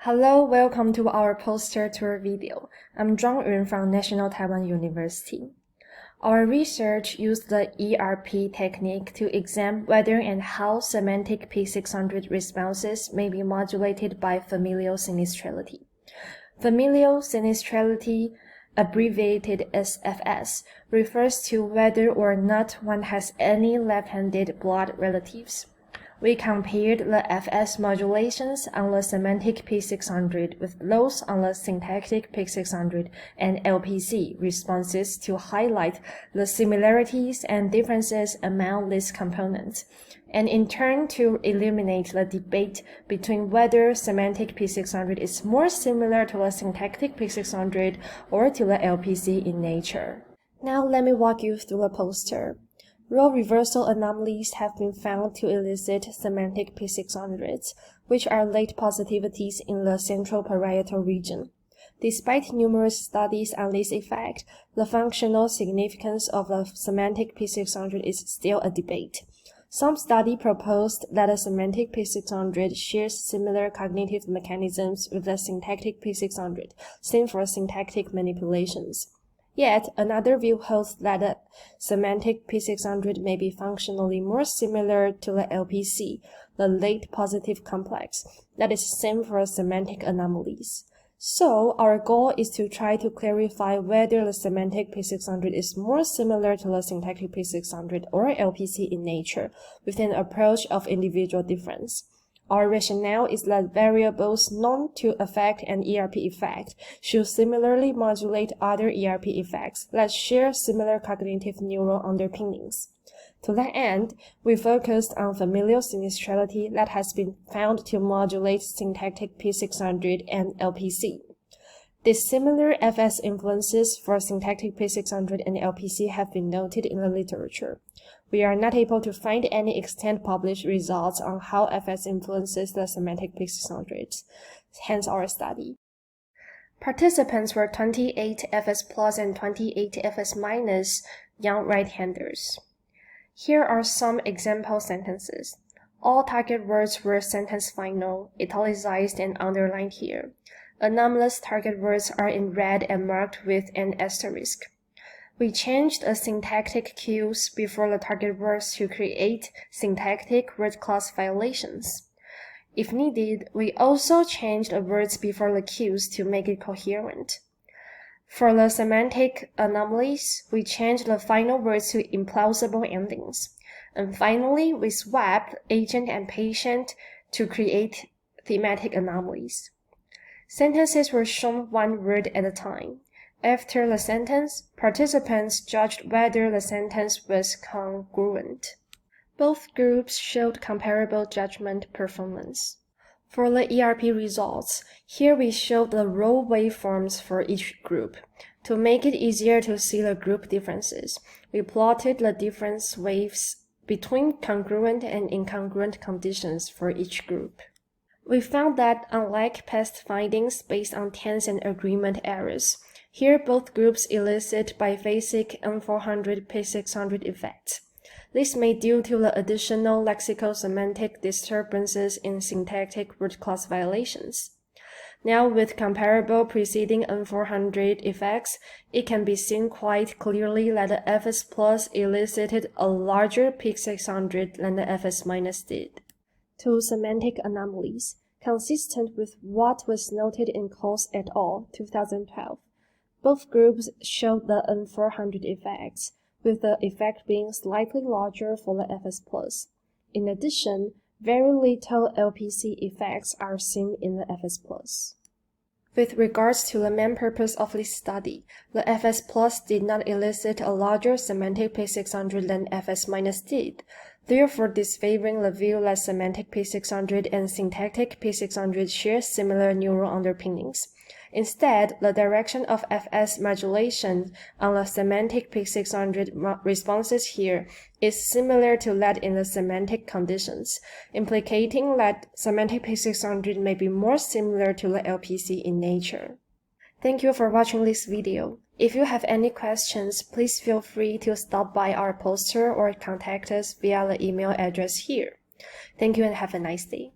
Hello, welcome to our poster tour video. I'm Chuang from National Taiwan University. Our research used the ERP technique to examine whether and how semantic P600 responses may be modulated by familial sinistrality. Familial sinistrality, abbreviated as FS, refers to whether or not one has any left-handed blood relatives. We compared the FS modulations on the semantic P600 with those on the syntactic P600 and LPC responses to highlight the similarities and differences among these components, and in turn to eliminate the debate between whether semantic P600 is more similar to the syntactic P600 or to the LPC in nature. Now let me walk you through the poster. Role reversal anomalies have been found to elicit semantic P600s, which are late positivities in the central parietal region. Despite numerous studies on this effect, the functional significance of the semantic P600 is still a debate. Some study proposed that the semantic P600 shares similar cognitive mechanisms with the syntactic P600, same for syntactic manipulations. Yet, another view holds that the semantic P600 may be functionally more similar to the LPC, the late positive complex, that is same for semantic anomalies. So, our goal is to try to clarify whether the semantic P600 is more similar to the syntactic P600 or LPC in nature, with an approach of individual difference. Our rationale is that variables known to affect an ERP effect should similarly modulate other ERP effects that share similar cognitive neural underpinnings. To that end, we focused on familial sinistrality that has been found to modulate syntactic P600 and LPC. Dissimilar FS influences for syntactic P600 and LPC have been noted in the literature. We are not able to find any extant published results on how FS influences the semantic P600s, hence our study. Participants were 28 FS plus and 28 FS minus young right-handers. Here are some example sentences. All target words were sentence final, italicized and underlined here. Anomalous target words are in red and marked with an asterisk. We changed the syntactic cues before the target words to create syntactic word class violations. If needed, we also changed the words before the cues to make it coherent. For the semantic anomalies, we changed the final words to implausible endings. And finally, we swapped agent and patient to create thematic anomalies. Sentences were shown one word at a time. After the sentence, participants judged whether the sentence was congruent. Both groups showed comparable judgment performance. For the ERP results, here we showed the role waveforms for each group. To make it easier to see the group differences, we plotted the difference waves between congruent and incongruent conditions for each group. We found that, unlike past findings based on tense and agreement errors, here both groups elicit biphasic N400 P600 effects. This may be due to the additional lexicosemantic disturbances in syntactic word class violations. Now, with comparable preceding N400 effects, it can be seen quite clearly that the FS plus elicited a larger P600 than the FS minus did. Two semantic anomalies, consistent with what was noted in Coase et al. 2012. Both groups showed the N400 effects, with the effect being slightly larger for the FS plus. In addition, very little LPC effects are seen in the FS plus. With regards to the main purpose of this study, the FS plus did not elicit a larger semantic P600 than FS minus did, therefore disfavoring the view that semantic P600 and syntactic P600 share similar neural underpinnings. Instead, the direction of FS modulation on the semantic P600 responses here is similar to that in the semantic conditions, implicating that semantic P600 may be more similar to the LPC in nature. Thank you for watching this video. If you have any questions, please feel free to stop by our poster or contact us via the email address here. Thank you and have a nice day.